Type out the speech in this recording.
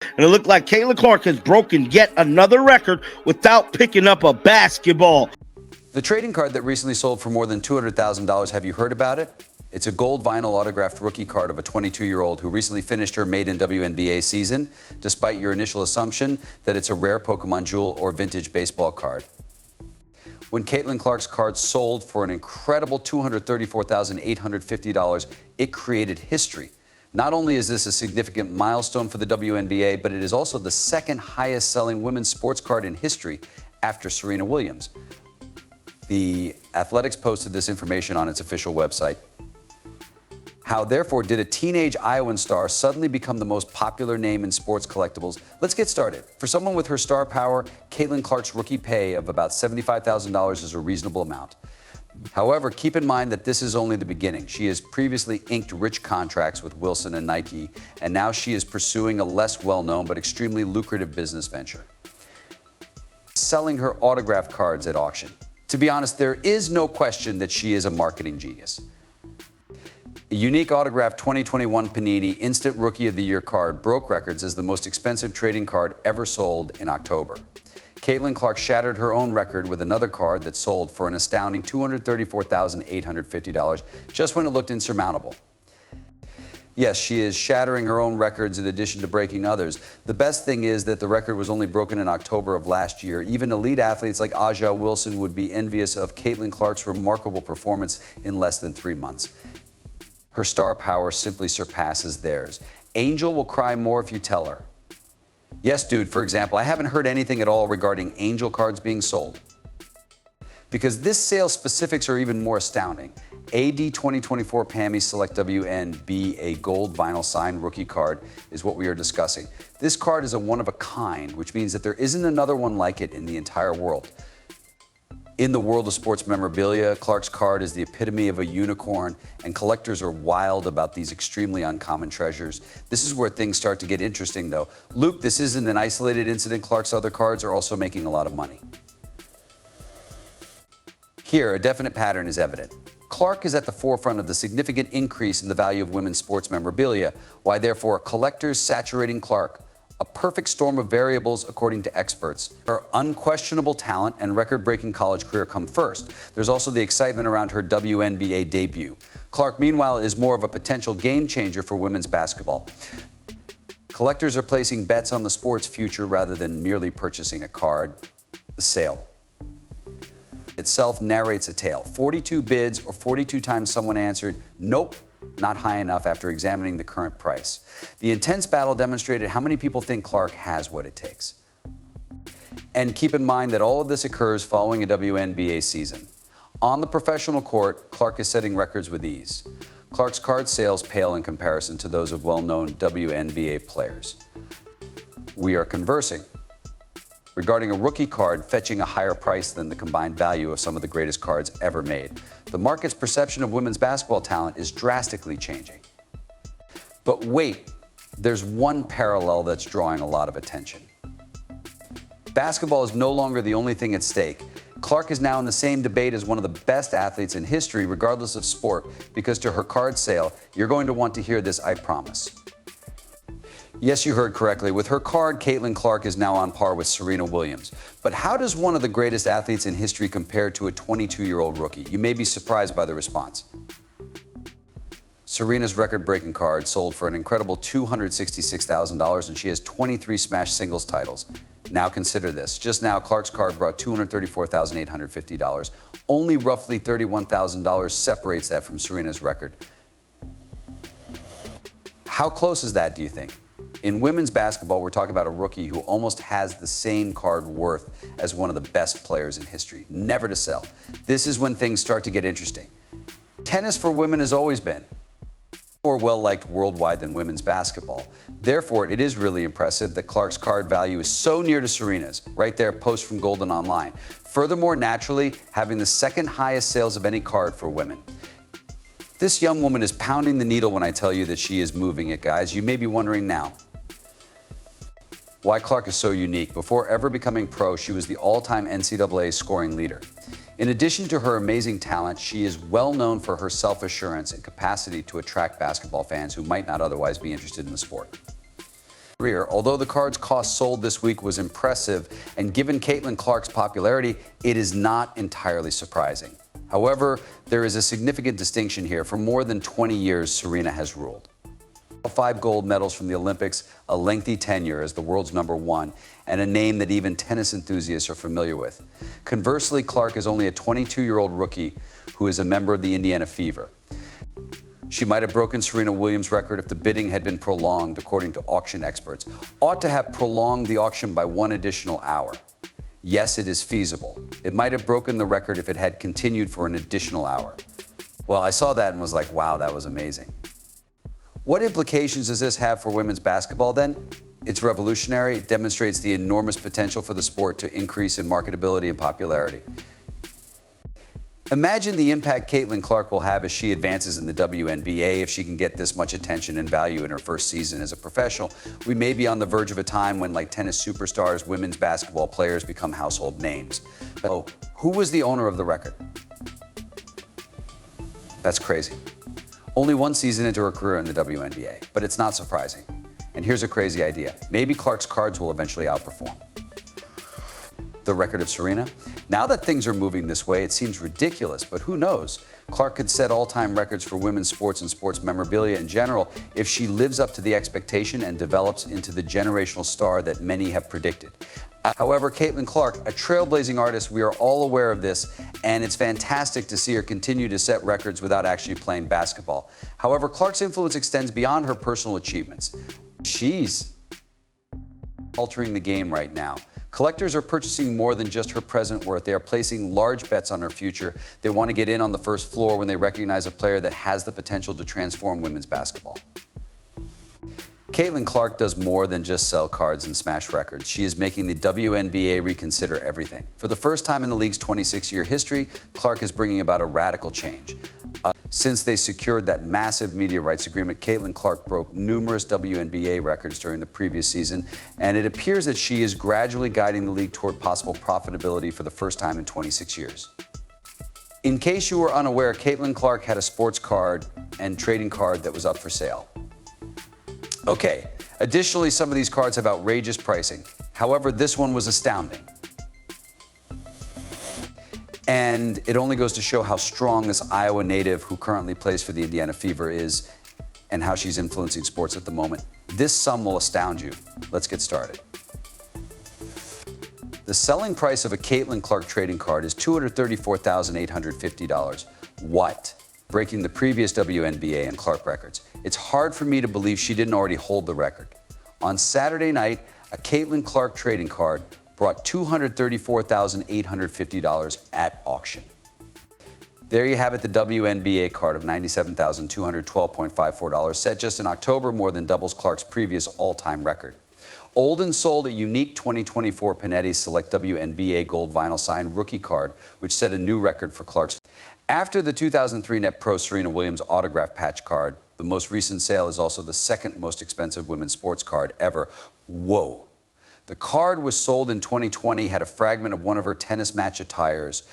And it looked like Caitlin Clark has broken yet another record without picking up a basketball. The trading card that recently sold for more than $200,000, have you heard about it? It's a gold vinyl autographed rookie card of a 22-year-old who recently finished her maiden WNBA season, despite your initial assumption that it's a rare Pokemon jewel or vintage baseball card. When Caitlin Clark's card sold for an incredible $234,850, it created history. Not only is this a significant milestone for the WNBA, but it is also the second highest selling women's sports card in history after Serena Williams. The Athletics posted this information on its official website. How, therefore, did a teenage Iowan star suddenly become the most popular name in sports collectibles? Let's get started. For someone with her star power, Caitlin Clark's rookie pay of about $75,000 is a reasonable amount. However, keep in mind that this is only the beginning. She has previously inked rich contracts with Wilson and Nike, and now she is pursuing a less well-known but extremely lucrative business venture: selling her autographed cards at auction. To be honest, there is no question that she is a marketing genius. A unique autographed 2021 Panini Instant Rookie of the Year card broke records as the most expensive trading card ever sold in October. Caitlin Clark shattered her own record with another card that sold for an astounding $234,850 just when it looked insurmountable. Yes, she is shattering her own records in addition to breaking others. The best thing is that the record was only broken in October of last year. Even elite athletes like Aja Wilson would be envious of Caitlin Clark's remarkable performance in less than 3 months. Her star power simply surpasses theirs. Angel will cry more if you tell her. Yes, dude, for example, I haven't heard anything at all regarding Angel cards being sold. Because this sale's specifics are even more astounding. AD 2024 PAMI Select WNBA gold vinyl signed rookie card is what we are discussing. This card is a one-of-a-kind, which means that there isn't another one like it in the entire world. In the world of sports memorabilia, Clark's card is the epitome of a unicorn, and collectors are wild about these extremely uncommon treasures. This is where things start to get interesting, though. Luke, this isn't an isolated incident. Clark's other cards are also making a lot of money. Here, a definite pattern is evident. Clark is at the forefront of the significant increase in the value of women's sports memorabilia. Why, therefore, collectors saturating Clark? A perfect storm of variables, according to experts. Her unquestionable talent and record-breaking college career come first. There's also the excitement around her WNBA debut. Clark, meanwhile, is more of a potential game changer for women's basketball. Collectors are placing bets on the sport's future rather than merely purchasing a card. The sale itself narrates a tale. 42 bids, or 42 times someone answered, nope, not high enough, after examining the current price. The intense battle demonstrated how many people think Clark has what it takes. And keep in mind that all of this occurs following a WNBA season. On the professional court, Clark is setting records with ease. Clark's card sales pale in comparison to those of well-known WNBA players. We are conversing regarding a rookie card fetching a higher price than the combined value of some of the greatest cards ever made. The market's perception of women's basketball talent is drastically changing. But wait, there's one parallel that's drawing a lot of attention. Basketball is no longer the only thing at stake. Clark is now in the same debate as one of the best athletes in history, regardless of sport, because to her card sale, you're going to want to hear this, I promise. Yes, you heard correctly. With her card, Caitlin Clark is now on par with Serena Williams. But how does one of the greatest athletes in history compare to a 22-year-old rookie? You may be surprised by the response. Serena's record-breaking card sold for an incredible $266,000, and she has 23 smash singles titles. Now consider this. Just now, Clark's card brought $234,850. Only roughly $31,000 separates that from Serena's record. How close is that, do you think? In women's basketball, we're talking about a rookie who almost has the same card worth as one of the best players in history. Never to sell. This is when things start to get interesting. Tennis for women has always been more well-liked worldwide than women's basketball. Therefore, it is really impressive that Clark's card value is so near to Serena's, right there, post from Golden Online. Furthermore, naturally, having the second highest sales of any card for women. This young woman is pounding the needle when I tell you that she is moving it, guys. You may be wondering now why Clark is so unique. Before ever becoming pro, she was the all-time NCAA scoring leader. In addition to her amazing talent, she is well known for her self-assurance and capacity to attract basketball fans who might not otherwise be interested in the sport. career. Although the card's cost sold this week was impressive, and given Caitlin Clark's popularity, it is not entirely surprising. However, there is a significant distinction here. For more than 20 years, Serena has ruled. 5 gold medals from the Olympics, a lengthy tenure as the world's #1, and a name that even tennis enthusiasts are familiar with. Conversely, Clark is only a 22-year-old rookie who is a member of the Indiana Fever. She might have broken Serena Williams' record if the bidding had been prolonged, according to auction experts. Ought to have prolonged the auction by 1 additional hour. Yes, it is feasible. It might have broken the record if it had continued for an additional hour. Well, I saw that and was like, wow, that was amazing. What implications does this have for women's basketball then? It's revolutionary. It demonstrates the enormous potential for the sport to increase in marketability and popularity. Imagine the impact Caitlin Clark will have as she advances in the WNBA. If she can get this much attention and value in her first season as a professional, we may be on the verge of a time when, like tennis superstars, women's basketball players become household names. Oh, who was the owner of the record? That's crazy. Only 1 season into her career in the WNBA, but it's not surprising. And here's a crazy idea. Maybe Clark's cards will eventually outperform the record of Serena. Now that things are moving this way, it seems ridiculous, but who knows? Clark could set all-time records for women's sports and sports memorabilia in general if she lives up to the expectation and develops into the generational star that many have predicted. However, Caitlin Clark, a trailblazing artist, we are all aware of this, and it's fantastic to see her continue to set records without actually playing basketball. However, Clark's influence extends beyond her personal achievements. She's altering the game right now. Collectors are purchasing more than just her present worth. They are placing large bets on her future. They want to get in on the first floor when they recognize a player that has the potential to transform women's basketball. Caitlin Clark does more than just sell cards and smash records. She is making the WNBA reconsider everything. For the first time in the league's 26-year history, Clark is bringing about a radical change. Since they secured that massive media rights agreement, Caitlin Clark broke numerous WNBA records during the previous season, and it appears that she is gradually guiding the league toward possible profitability for the first time in 26 years. In case you were unaware, Caitlin Clark had a sports card and trading card that was up for sale. Okay, additionally, some of these cards have outrageous pricing. However, this one was astounding. And it only goes to show how strong this Iowa native who currently plays for the Indiana Fever is and how she's influencing sports at the moment. This sum will astound you. Let's get started. The selling price of a Caitlin Clark trading card is $234,850. What? Breaking the previous WNBA and Clark records. It's hard for me to believe she didn't already hold the record. On Saturday night, a Caitlin Clark trading card brought $234,850 at auction. There you have it, the WNBA card of $97,212.54, set just in October, more than doubles Clark's previous all-time record. Olden sold a unique 2024 Panetti Select WNBA gold vinyl signed rookie card, which set a new record for Clark's. After the 2003 Net Pro Serena Williams autograph patch card, the most recent sale is also the second most expensive women's sports card ever. Whoa. The card was sold in 2020, had a fragment of one of her tennis match attires.